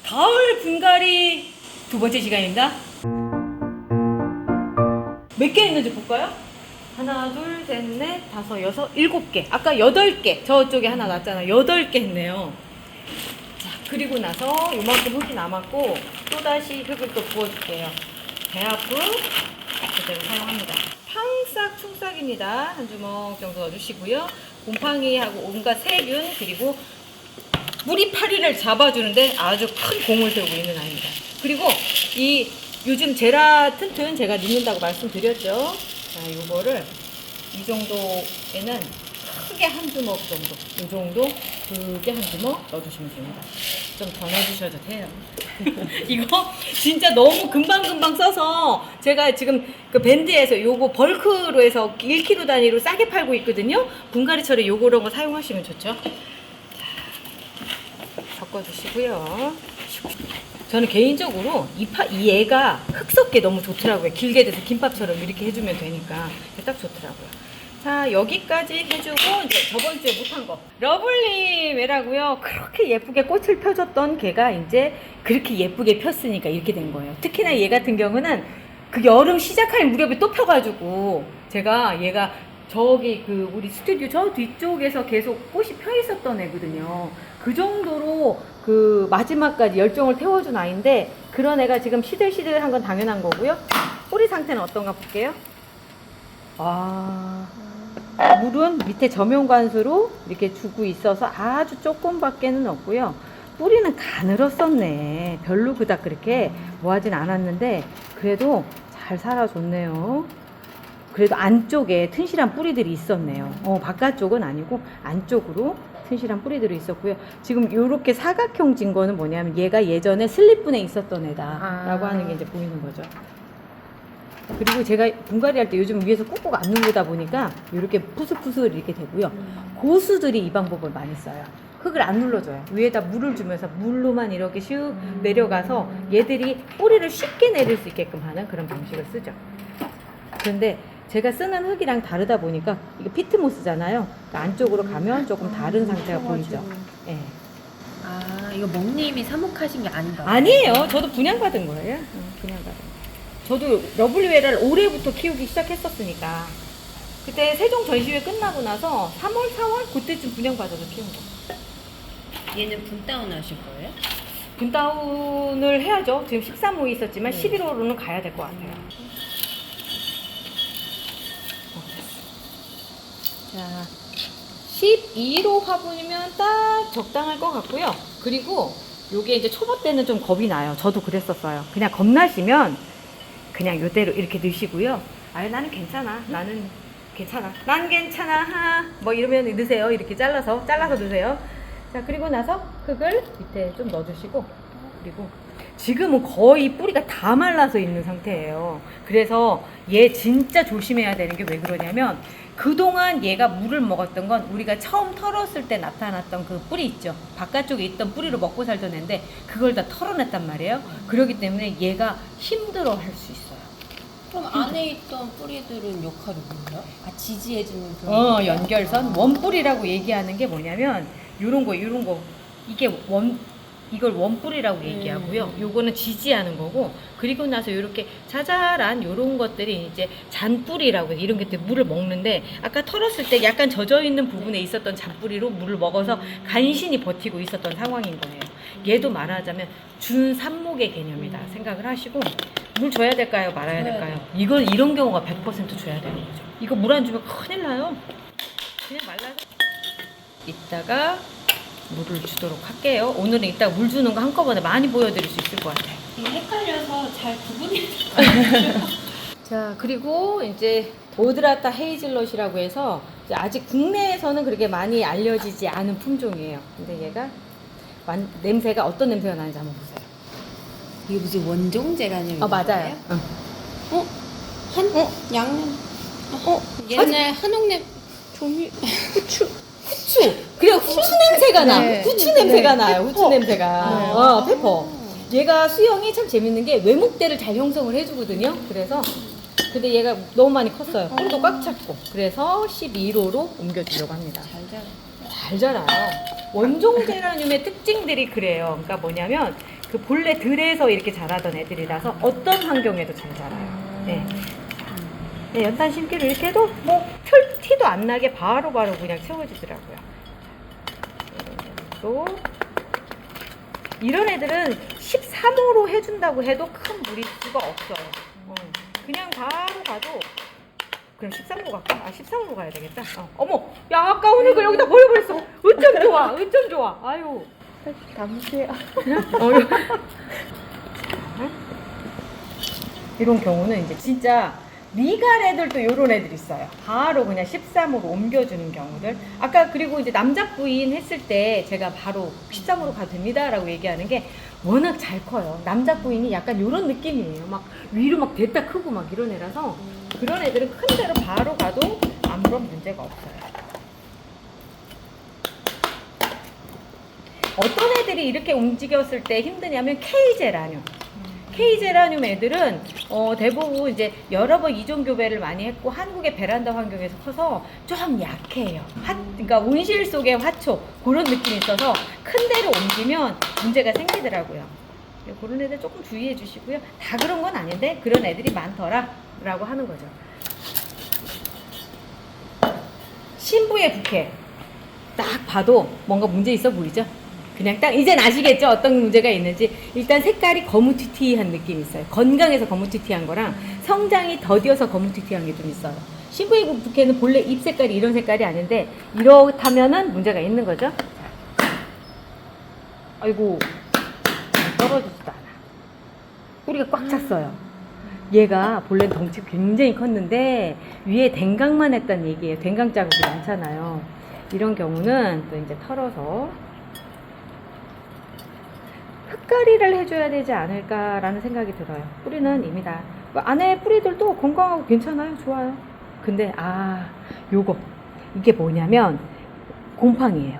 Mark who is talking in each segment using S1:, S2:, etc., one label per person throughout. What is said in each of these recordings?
S1: 가을 분갈이 두 번째 시간입니다. 몇 개 있는지 볼까요? 하나, 둘, 셋, 넷, 다섯, 여섯, 일곱 개. 아까 8개. 저쪽에 하나 났잖아요. 8개 했네요. 자, 그리고 나서 요만큼 흙이 남았고, 또다시 흙을 또 부어줄게요. 배합부 그대로 사용합니다. 팡싹 충싹입니다. 한 주먹 정도 넣어주시고요. 곰팡이하고 온갖 세균, 그리고 뿌리파리를 잡아주는데 아주 큰 공을 들고 있는 아이입니다. 그리고 이 요즘 제라 튼튼 제가 넣는다고 말씀드렸죠. 자, 요거를 이 정도에는 크게 한 주먹 정도, 이 정도 크게 한 주먹 넣어주시면 됩니다. 좀 더 넣어주셔도 돼요. 이거 진짜 너무 금방금방 써서 제가 지금 그 밴드에서 요거 벌크로 해서 1kg 단위로 싸게 팔고 있거든요. 분갈이철에 요거런 거 사용하시면 좋죠. 섞어주시고요. 저는 개인적으로 이 애가 흙 섞기 너무 좋더라고요. 길게 돼서 김밥처럼 이렇게 해주면 되니까 딱 좋더라고요. 자, 여기까지 해주고 이제 저번 주에 못한 거 러블리 애라고요. 그렇게 예쁘게 꽃을 펴줬던 걔가 이제 그렇게 예쁘게 폈으니까 이렇게 된 거예요. 특히나 얘 같은 경우는 그 여름 시작할 무렵에 또 펴가지고 제가 얘가 저기 그 우리 스튜디오 저 뒤쪽에서 계속 꽃이 펴 있었던 애거든요. 그 정도로 그 마지막까지 열정을 태워준 아이인데 그런 애가 지금 시들시들한 건 당연한 거고요. 뿌리 상태는 어떤가 볼게요. 물은 밑에 점용관수로 이렇게 주고 있어서 아주 조금밖에는 없고요. 뿌리는 가늘었었네. 별로 그닥 그렇게 뭐하진 않았는데 그래도 잘 살아줬네요. 그래도 안쪽에 튼실한 뿌리들이 있었네요. 바깥쪽은 아니고 안쪽으로 튼실한 뿌리들이 있었고요. 지금 이렇게 사각형 진 거는 뭐냐면 얘가 예전에 슬립분에 있었던 애다라고 하는 게 이제 보이는 거죠. 그리고 제가 분갈이 할 때 요즘 위에서 꾹꾹 안 누르다 보니까 이렇게 푸슬푸슬 이렇게 되고요. 고수들이 이 방법을 많이 써요. 흙을 안 눌러줘요. 위에다 물을 주면서 물로만 이렇게 슉 내려가서 얘들이 뿌리를 쉽게 내릴 수 있게끔 하는 그런 방식을 쓰죠. 그런데 제가 쓰는 흙이랑 다르다 보니까 이게 피트모스잖아요. 그러니까 안쪽으로 가면 조금 다른 상태가 보이죠. 예.
S2: 이거 멍님이 삽목하신 게 아닌가?
S1: 아니에요. 저도 분양받은 거예요. 분양받은 거. 저도 러블리웨라를 올해부터 키우기 시작했었으니까 그때 세종 전시회 끝나고 나서 3월, 4월 그때쯤 분양받아서 키운 거.
S2: 얘는 분다운 하실 거예요?
S1: 분다운을 해야죠. 지금 13호에 있었지만 11호로는 가야 될 것 같아요. 자, 12호 화분이면 딱 적당할 것 같고요. 그리고 요게 이제 초보 때는 좀 겁이 나요. 저도 그랬었어요. 그냥 겁나시면 그냥 요대로 이렇게 넣으시고요. 나는 괜찮아. 나는 괜찮아. 난 괜찮아. 뭐 이러면 넣으세요. 이렇게 잘라서 넣으세요. 자, 그리고 나서 흙을 밑에 좀 넣어주시고, 그리고 지금은 거의 뿌리가 다 말라서 있는 상태예요. 그래서 얘 진짜 조심해야 되는 게 왜 그러냐면 그동안 얘가 물을 먹었던 건 우리가 처음 털었을 때 나타났던 그 뿌리 있죠. 바깥쪽에 있던 뿌리로 먹고 살던 애인데 그걸 다 털어냈단 말이에요. 그렇기 때문에 얘가 힘들어 할 수 있어요.
S2: 그럼 안에 있던 뿌리들은 역할이 뭐예요? 지지해주는 그런
S1: 연결선 원뿌리라고 얘기하는 게 뭐냐면 요런 거 이게 이걸 원뿌리라고 얘기하고요. 요거는 지지하는 거고, 그리고 나서 요렇게 자잘한 요런 것들이 이제 잔뿌리라고 해서 이런 게 물을 먹는데 아까 털었을 때 약간 젖어 있는 부분에 있었던 잔뿌리로 물을 먹어서 간신히 버티고 있었던 상황인 거예요. 얘도 말하자면 준삽목의 개념이다 생각을 하시고 물 줘야 될까요? 말아야 될까요? 이건 이런 경우가 100% 줘야 되는 거죠. 이거 물 안 주면 큰일 나요. 그냥 말라서 이따가 물을 주도록 할게요. 오늘은 이따 물 주는 거 한꺼번에 많이 보여드릴 수 있을 것 같아요.
S2: 헷갈려서 잘 구분이
S1: 자, 그리고 이제 오드라타 헤이즐넛이라고 해서 이제 아직 국내에서는 그렇게 많이 알려지지 않은 품종이에요. 근데 얘가 냄새가 어떤 냄새가 나는지 한번 보세요.
S2: 이게 무슨 원종제라는
S1: 맞아요.
S2: 양념 옛날 한옥냄 종류
S1: 후추. 그래, 후추 냄새가 나.
S2: 네.
S1: 후추 냄새가 나요. 후추 냄새가. 페퍼. 얘가 수영이 참 재밌는 게 외목대를 잘 형성을 해주거든요. 그래서 근데 얘가 너무 많이 컸어요. 꿀도 꽉 찼고. 그래서 11호로 옮겨주려고 합니다.
S2: 잘 자라.
S1: 잘 자라요. 원종 제라늄의 특징들이 그래요. 그러니까 뭐냐면 그 본래 들에서 이렇게 자라던 애들이라서 어떤 환경에도 잘 자라요. 네. 네, 연탄 심기로 이렇게 해도 뭐 털 티도 안 나게 바로바로 그냥 채워지더라고요. 또 이런 애들은 13호로 해준다고 해도 큰 무리수가 없어요. 그냥 바로 가도 그럼 13호 갈까? 아 13호로 가야 되겠다. 어머, 야 아까 오늘 걸 여기다 버려버렸어. 어쩜 좋아, 어쩜 좋아. 아유.
S2: 담으세요.
S1: 이런 경우는 이제 진짜 리갈 애들도 요런 애들 있어요. 바로 그냥 13호로 옮겨주는 경우들. 아까 그리고 이제 남자 부인 했을 때 제가 바로 13호로 가도 됩니다 라고 얘기하는 게 워낙 잘 커요. 남자 부인이 약간 요런 느낌이에요. 막 위로 막 됐다 크고 막 이런 애라서 그런 애들은 큰 데로 바로 가도 아무런 문제가 없어요. 어떤 애들이 이렇게 움직였을 때 힘드냐면 K제라늄. K제라늄 애들은 대부분 이제 여러 번 이종 교배를 많이 했고 한국의 베란다 환경에서 커서 좀 약해요. 그러니까 온실 속의 화초 그런 느낌이 있어서 큰 데로 옮기면 문제가 생기더라고요. 그런 애들 조금 주의해 주시고요. 다 그런 건 아닌데 그런 애들이 많더라라고 하는 거죠. 신부의 부케 딱 봐도 뭔가 문제 있어 보이죠? 그냥 딱 이젠 아시겠죠? 어떤 문제가 있는지. 일단 색깔이 거무튀튀한 느낌이 있어요. 건강해서 거무튀튀한 거랑 성장이 더디어서 거무튀튀한 게 좀 있어요. 신부의 부케는 본래 잎 색깔이 이런 색깔이 아닌데 이렇다면은 문제가 있는 거죠. 아이고 떨어지지도 않아. 뿌리가 꽉 찼어요. 얘가 본래 덩치 굉장히 컸는데 위에 댕강만 했단 얘기예요. 댕강 자국이 많잖아요. 이런 경우는 또 이제 털어서 흙가리를 해줘야 되지 않을까라는 생각이 들어요. 뿌리는 이미 다 안에 뿌리들도 건강하고 괜찮아요. 좋아요. 근데 요거 이게 뭐냐면 곰팡이에요.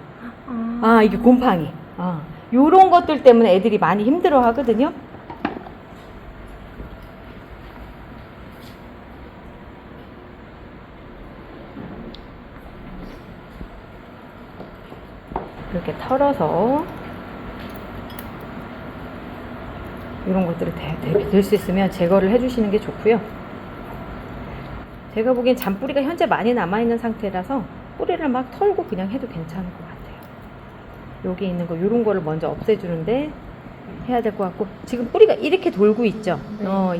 S1: 이게 곰팡이. 요런 것들 때문에 애들이 많이 힘들어 하거든요. 이렇게 털어서 이런 것들을 될 수 있으면 제거를 해주시는 게 좋고요. 제가 보기엔 잔뿌리가 현재 많이 남아있는 상태라서 뿌리를 막 털고 그냥 해도 괜찮을 것 같아요. 여기 있는 거 이런 거를 먼저 없애주는데 해야 될 것 같고 지금 뿌리가 이렇게 돌고 있죠.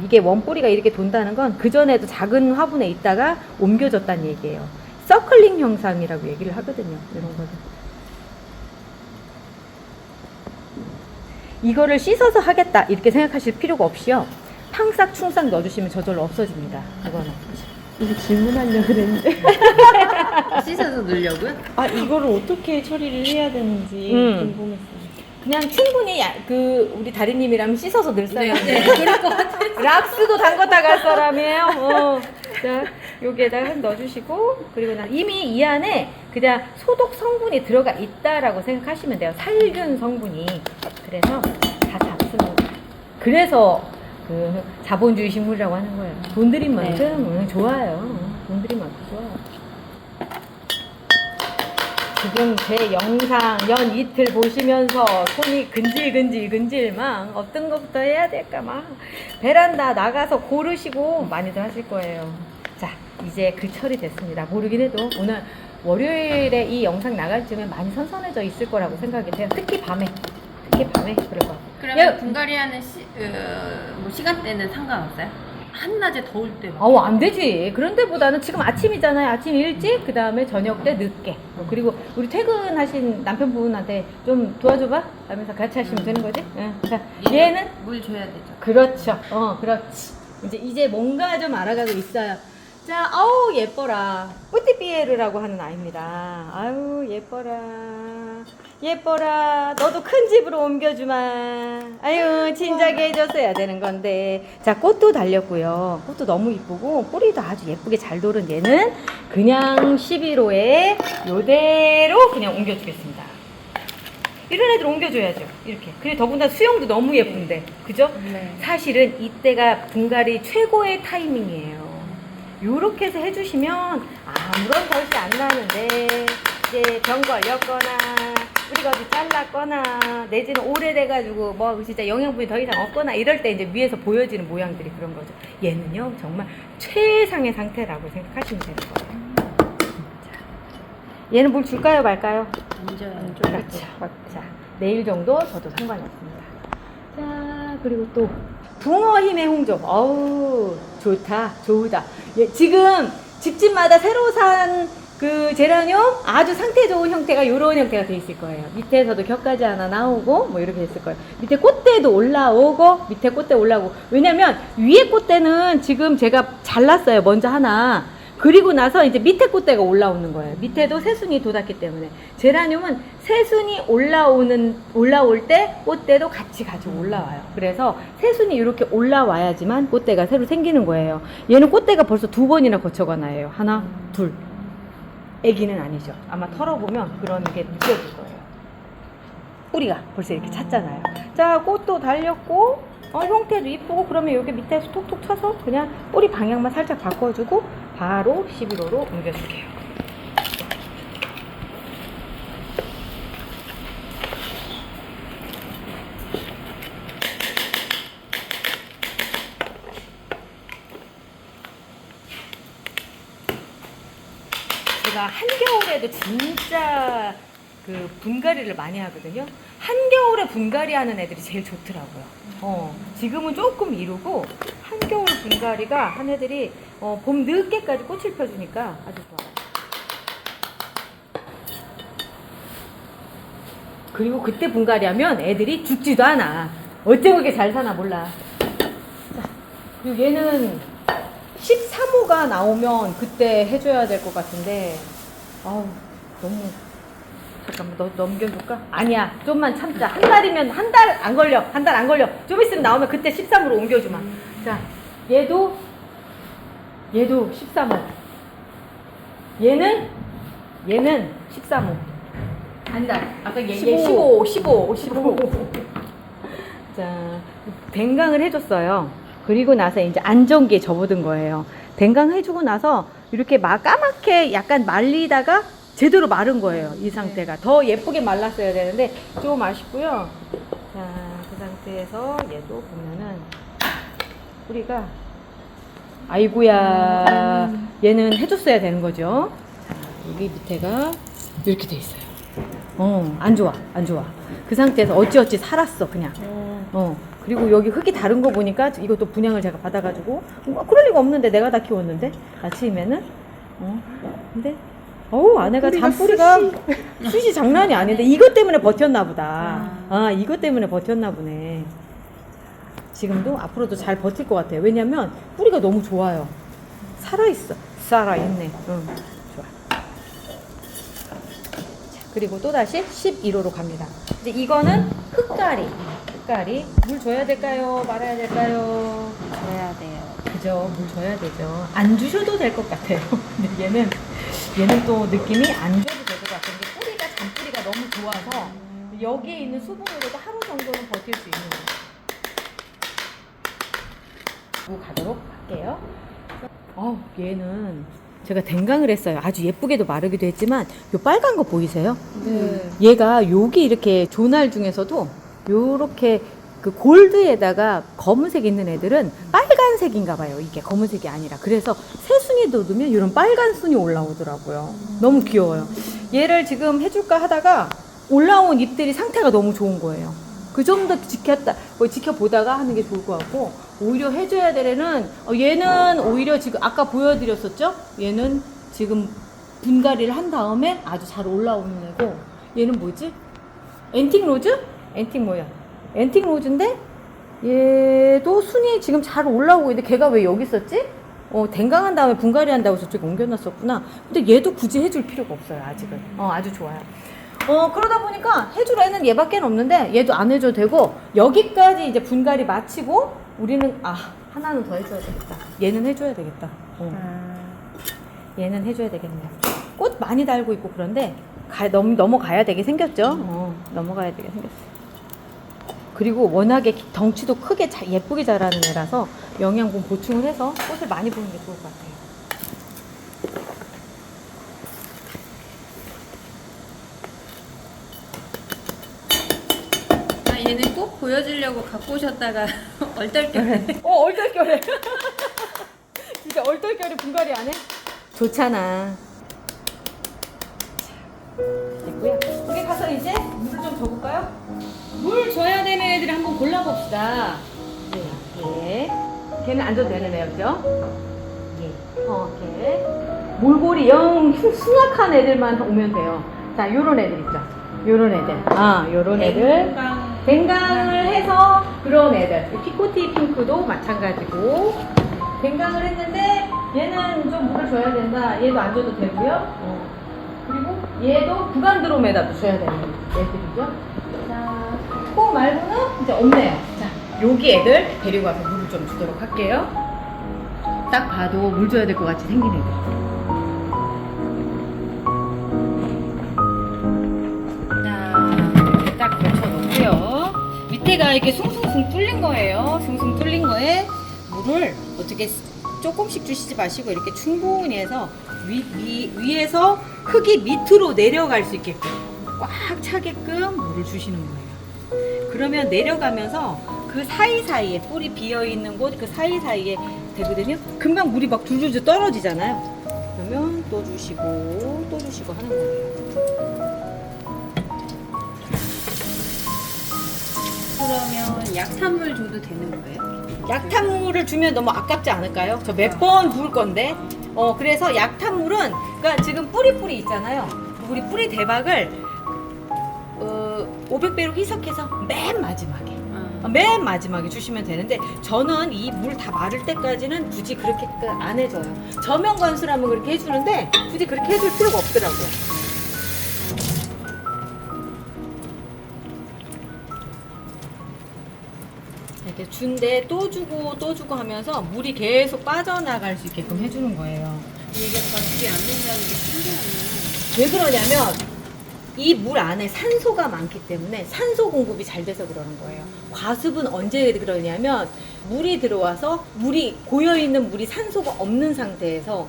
S1: 이게 원뿌리가 이렇게 돈다는 건 그전에도 작은 화분에 있다가 옮겨졌다는 얘기예요. 서클링 현상이라고 얘기를 하거든요. 이런 거를. 이거를 씻어서 하겠다 이렇게 생각하실 필요가 없이요. 팡싹 충싹 넣어주시면 저절로 없어집니다. 이거는.
S2: 이거 질문하려고 그랬는데. 씻어서 넣으려고요?
S3: 이거를 어떻게 처리를 해야 되는지 궁금했어요.
S1: 그냥 충분히 우리 다리님이라면 씻어서 넣을 사람.
S2: 네, 그럴 것 같아요.
S1: 락스도 담궜다 갈 사람이에요. 자, 여기에다가 넣어주시고 그리고 이미 이 안에 그냥 소독 성분이 들어가 있다라고 생각하시면 돼요. 살균 성분이. 그래서 다 잡습니다. 그래서 그 자본주의 식물이라고 하는 거예요. 돈 들인 만큼 좋아요. 돈 들인 만큼 좋아요. 지금 제 영상 연 이틀 보시면서 손이 근질근질 막 어떤 것부터 해야 될까 막 베란다 나가서 고르시고 많이들 하실 거예요. 자, 이제 그 철이 됐습니다. 모르긴 해도 오늘 월요일에 이 영상 나갈 쯤에 많이 선선해져 있을 거라고 생각이 돼요. 특히 밤에 그럴 것 같아요.
S2: 그러면 분갈이하는 시간대는 상관없어요? 한낮에 더울 때 막.
S1: 안 되지. 그런 데보다는 지금 아침이잖아요. 아침 일찍, 그 다음에 저녁 때 늦게. 그리고 우리 퇴근하신 남편분한테 좀 도와줘봐? 하면서 같이 하시면 되는 거지? 자, 얘는?
S2: 물 줘야 되죠.
S1: 그렇죠. 그렇지. 이제 뭔가 좀 알아가고 있어요. 자, 아우, 예뻐라. 뿌띠피에르라고 하는 아이입니다. 아유, 예뻐라. 예뻐라. 너도 큰 집으로 옮겨주마. 아유, 진작에 해줬어야 되는 건데. 자, 꽃도 달렸고요. 꽃도 너무 이쁘고, 뿌리도 아주 예쁘게 잘 도른 얘는 그냥 11호에 요대로 그냥 옮겨주겠습니다. 이런 애들 옮겨줘야죠. 이렇게. 그리고 더군다나 수영도 너무 예쁜데. 그죠?
S2: 네.
S1: 사실은 이때가 분갈이 최고의 타이밍이에요. 요렇게 해서 해주시면 아무런 벌이 안 나는데 이제 병 걸렸거나 뿌리가 어디 잘랐거나 내지는 오래돼가지고 뭐 진짜 영양분이 더 이상 없거나 이럴 때 이제 위에서 보여지는 모양들이 그런 거죠. 얘는요 정말 최상의 상태라고 생각하시면 되는 거예요. 자, 얘는 물 줄까요 말까요?
S2: 앉아요.
S1: 그렇죠. 자, 내일 정도 저도 상관이 없습니다. 자, 그리고 또 붕어 힘의 홍조. 어우, 좋다, 좋다. 예, 지금 집집마다 새로 산 그 제라늄 아주 상태 좋은 형태가 이런 형태가 돼 있을 거예요. 밑에서도 겹가지 하나 나오고 뭐 이렇게 됐을 거예요. 밑에 꽃대도 올라오고 밑에 꽃대 올라오고. 왜냐면 위에 꽃대는 지금 제가 잘랐어요. 먼저 하나. 그리고 나서 이제 밑에 꽃대가 올라오는 거예요. 밑에도 새순이 돋았기 때문에. 제라늄은 새순이 올라올 때 꽃대도 같이 가지고 올라와요. 그래서 새순이 이렇게 올라와야지만 꽃대가 새로 생기는 거예요. 얘는 꽃대가 벌써 2번이나 거쳐가나요. 하나, 둘. 애기는 아니죠. 아마 털어보면 그런 게 느껴질 거예요. 뿌리가 벌써 이렇게 찼잖아요. 자, 꽃도 달렸고, 형태도 이쁘고, 그러면 여기 밑에서 톡톡 쳐서 그냥 뿌리 방향만 살짝 바꿔주고, 바로 11호로 옮겨줄게요. 제가 한겨울에도 진짜 그 분갈이를 많이 하거든요. 한겨울에 분갈이 하는 애들이 제일 좋더라고요. 지금은 조금 이루고 한겨울 분갈이가 한 애들이 봄 늦게까지 꽃을 펴주니까 아주 좋아요. 그리고 그때 분갈이 하면 애들이 죽지도 않아. 어째 그렇게 잘 사나 몰라. 자, 그리고 얘는 13호가 나오면 그때 해줘야 될 것 같은데, 아우, 너무, 잠깐만, 넘겨줄까? 아니야, 좀만 참자. 한 달이면, 한 달 안 걸려. 한 달 안 걸려. 좀 있으면 나오면 그때 13호로 옮겨주마. 자, 얘도 13호. 얘는 13호. 아니다. 아까 얘 15. 자, 댕강을 해줬어요. 그리고 나서 이제 안정기에 접어든 거예요. 댕강 해주고 나서 이렇게 까맣게 약간 말리다가 제대로 마른 거예요. 이 상태가. 더 예쁘게 말랐어야 되는데 좀 아쉽고요. 자, 그 상태에서 얘도 보면은 뿌리가 아이고야. 얘는 해줬어야 되는 거죠. 자, 여기 밑에가 이렇게 돼 있어요. 안 좋아. 그 상태에서 어찌어찌 살았어, 그냥. 그리고 여기 흙이 다른 거 보니까 이것도 분양을 제가 받아가지고 그럴 리가 없는데 내가 다 키웠는데 아침에는 근데 아내가 잔뿌리가 숱이 장난이 아닌데 이것 때문에 버텼나 보다. 이것 때문에 버텼나 보네. 지금도 앞으로도 잘 버틸 것 같아요. 왜냐면 뿌리가 너무 좋아요. 살아있네. 좋아. 자, 그리고 또다시 11호로 갑니다. 이제 이거는 흙가리. 물 줘야 될까요? 말아야 될까요?
S2: 줘야 돼요.
S1: 그죠. 물 줘야 되죠. 안 주셔도 될 것 같아요. 근데 얘는 또 느낌이 안 줘도 될 것 같은 게 뿌리가 잔뿌리가 너무 좋아서 여기에 있는 수분으로도 하루 정도는 버틸 수 있는 거예요. 가도록 할게요. 얘는 제가 댕강을 했어요. 아주 예쁘게도 마르기도 했지만 요 빨간 거 보이세요?
S3: 네.
S1: 얘가 여기 이렇게 조날 중에서도 요렇게 그 골드에다가 검은색 있는 애들은 빨간색인가 봐요. 이게 검은색이 아니라. 그래서 새순이 돋으면 이런 빨간 순이 올라오더라고요. 너무 귀여워요. 얘를 지금 해줄까 하다가 올라온 잎들이 상태가 너무 좋은 거예요. 그 좀 더 지켜보다가 하는 게 좋을 것 같고, 오히려 해줘야 될 애는, 얘는 오히려 지금 아까 보여드렸었죠? 얘는 지금 분갈이를 한 다음에 아주 잘 올라오는 애고, 얘는 뭐지? 앤틱 로즈? 앤틱 로즈인데 얘도 순이 지금 잘 올라오고 있는데 걔가 왜 여기 있었지? 댕강한 다음에 분갈이 한다고 저쪽에 옮겨놨었구나. 근데 얘도 굳이 해줄 필요가 없어요. 아직은. 아주 좋아요. 그러다 보니까 해줄 애는 얘밖에 없는데 얘도 안 해줘도 되고, 여기까지 이제 분갈이 마치고 우리는 하나는 더 해줘야 되겠다. 얘는 해줘야 되겠다. 얘는 해줘야 되겠네요. 꽃 많이 달고 있고 그런데 넘어가야 되게 생겼죠. 넘어가야 되게 생겼어요. 그리고 워낙에 덩치도 크게 예쁘게 자라는 애라서 영양분 보충을 해서 꽃을 많이 보는 게 좋을 것 같아요.
S2: 꼭 보여주려고 갖고 오셨다가 얼떨결에
S1: 얼떨결에. 진짜 얼떨결에 분갈이 안 해? 좋잖아. 됐고요. 우리 가서 이제 물을 좀 줘볼까요? 물 줘야 되는 애들 한번 골라봅시다. 예. 걔는 안 줘도 되는 애였죠? 예. 걔. 몰골이 영 순약한 애들만 오면 돼요. 자, 요런 애들 있죠? 요런 애들. 요런 애들. 댕강을 해서 그런 애들. 피코티 핑크도 마찬가지고. 댕강을 했는데 얘는 좀 물을 줘야 된다. 얘도 안 줘도 되고요. 그리고 얘도 부간드로메다도 줘야 되는 애들이죠. 자, 코 말고는 이제 없네요. 자, 여기 애들 데리고 와서 물을 좀 주도록 할게요. 딱 봐도 물 줘야 될 것 같이 생긴 애들. 자, 이렇게 딱 걸쳐놓고요. 밑에가 이렇게 숭숭숭 뚫린 거예요. 숭숭 뚫린 거에 물을 어떻게 조금씩 주시지 마시고 이렇게 충분히 해서 위에서 흙이 밑으로 내려갈 수 있게끔 꽉 차게끔 물을 주시는 거예요. 그러면 내려가면서 그 사이사이에 뿌리 비어있는 곳 그 사이사이에 되거든요. 금방 물이 막 줄줄줄 떨어지잖아요. 그러면 또 주시고 하는 거예요.
S2: 그러면 약산물 줘도 되는 거예요?
S1: 약탕물을 주면 너무 아깝지 않을까요? 저 몇 번 부을 건데. 그래서 약탕물은, 그러니까 지금 뿌리 있잖아요. 우리 뿌리 대박을 500배로 희석해서 맨 마지막에 주시면 되는데, 저는 이 물 다 마를 때까지는 굳이 그렇게 안 해줘요. 저면 관수라면 그렇게 해주는데 굳이 그렇게 해줄 필요가 없더라고요. 이렇게 준데 또 주고 하면서 물이 계속 빠져나갈 수 있게끔 해주는 거예요.
S2: 이게 과습이 안 된다는 게 신기하네.
S1: 왜 그러냐면 이 물 안에 산소가 많기 때문에 산소 공급이 잘 돼서 그러는 거예요. 과습은 언제 그러냐면 물이 들어와서 물이 고여있는 물이 산소가 없는 상태에서,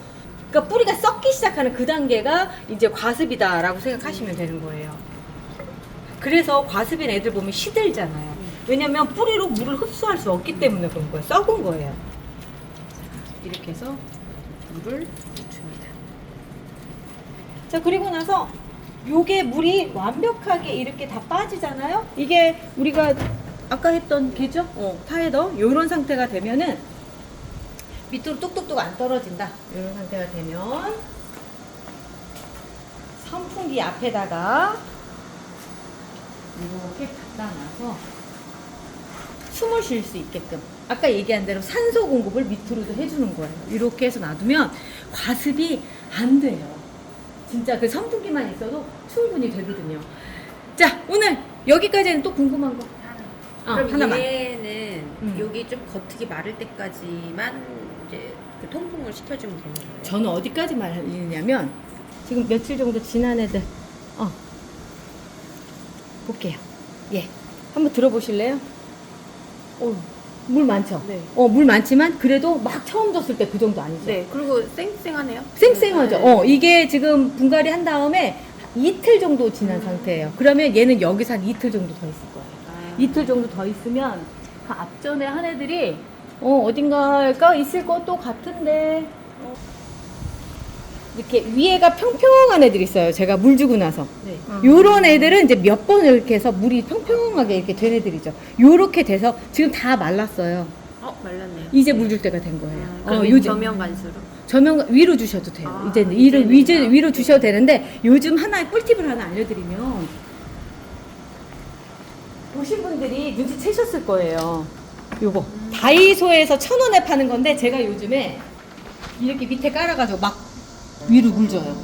S1: 그러니까 뿌리가 썩기 시작하는 그 단계가 이제 과습이다라고 생각하시면 되는 거예요. 그래서 과습인 애들 보면 시들잖아요. 왜냐면 뿌리로 물을 흡수할 수 없기 때문에 그런 거예요. 썩은 거예요. 이렇게 해서 물을 줍니다. 자, 그리고 나서 요게 물이 완벽하게 이렇게 다 빠지잖아요. 이게 우리가 아까 했던 개죠? 타에더 요런 상태가 되면은 밑으로 뚝뚝뚝 안 떨어진다. 요런 상태가 되면 선풍기 앞에다가 이렇게 갖다 놔서 숨을 쉴 수 있게끔 아까 얘기한 대로 산소 공급을 밑으로도 해주는 거예요. 이렇게 해서 놔두면 과습이 안 돼요. 진짜 그 선풍기만 있어도 충분히 되거든요. 자, 오늘 여기까지는 또 궁금한 거
S2: 그럼
S1: 하나만.
S2: 얘는 여기 좀 겉흙이 마를 때까지만 이제 그 통풍을 시켜주면 되는 거예요?
S1: 저는 어디까지 말리냐면 지금 며칠 정도 지난 애들 볼게요. 예, 한번 들어보실래요? 물 많죠?
S2: 네.
S1: 물 많지만 그래도 막 처음 줬을 때 그 정도 아니죠?
S2: 네. 그리고 쌩쌩하네요.
S1: 쌩쌩하죠?
S2: 네.
S1: 이게 지금 분갈이 한 다음에 이틀 정도 지난 상태예요. 그러면 얘는 여기서 한 이틀 정도 더 있을 거예요. 이틀 정도 더 있으면 그 앞전에 한 애들이 어딘가가 있을 것도 같은데 이렇게 위에가 평평한 애들이 있어요. 제가 물 주고 나서
S2: 네.
S1: 요런 애들은 이제 몇 번 이렇게 해서 물이 평평하게 이렇게 된 애들이죠. 요렇게 돼서 지금 다 말랐어요.
S2: 말랐네요.
S1: 이제 물 줄 때가 된 거예요.
S2: 그럼
S1: 요즘
S2: 저면 관수로?
S1: 저면 위로 주셔도 돼요. 이제는 위로 주셔도 되는데, 요즘 하나의 꿀팁을 하나 알려드리면 보신 분들이 눈치채셨을 거예요. 요거 다이소에서 1,000원에 파는 건데 제가 요즘에 이렇게 밑에 깔아가지고 막 위로 물 줘요.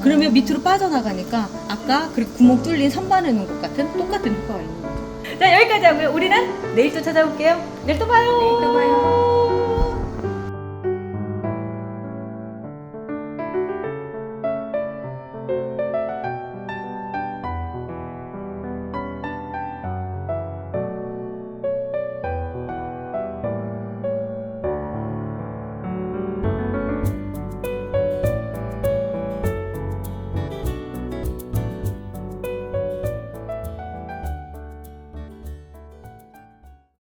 S1: 그러면 밑으로 빠져나가니까 아까 그리고 구멍 뚫린 선반에 놓은 것 같은 똑같은 효과가 있는 거죠. 자, 여기까지 하고요. 우리는 내일 또 찾아올게요. 내일 또 봐요.
S2: 내일 또 봐요.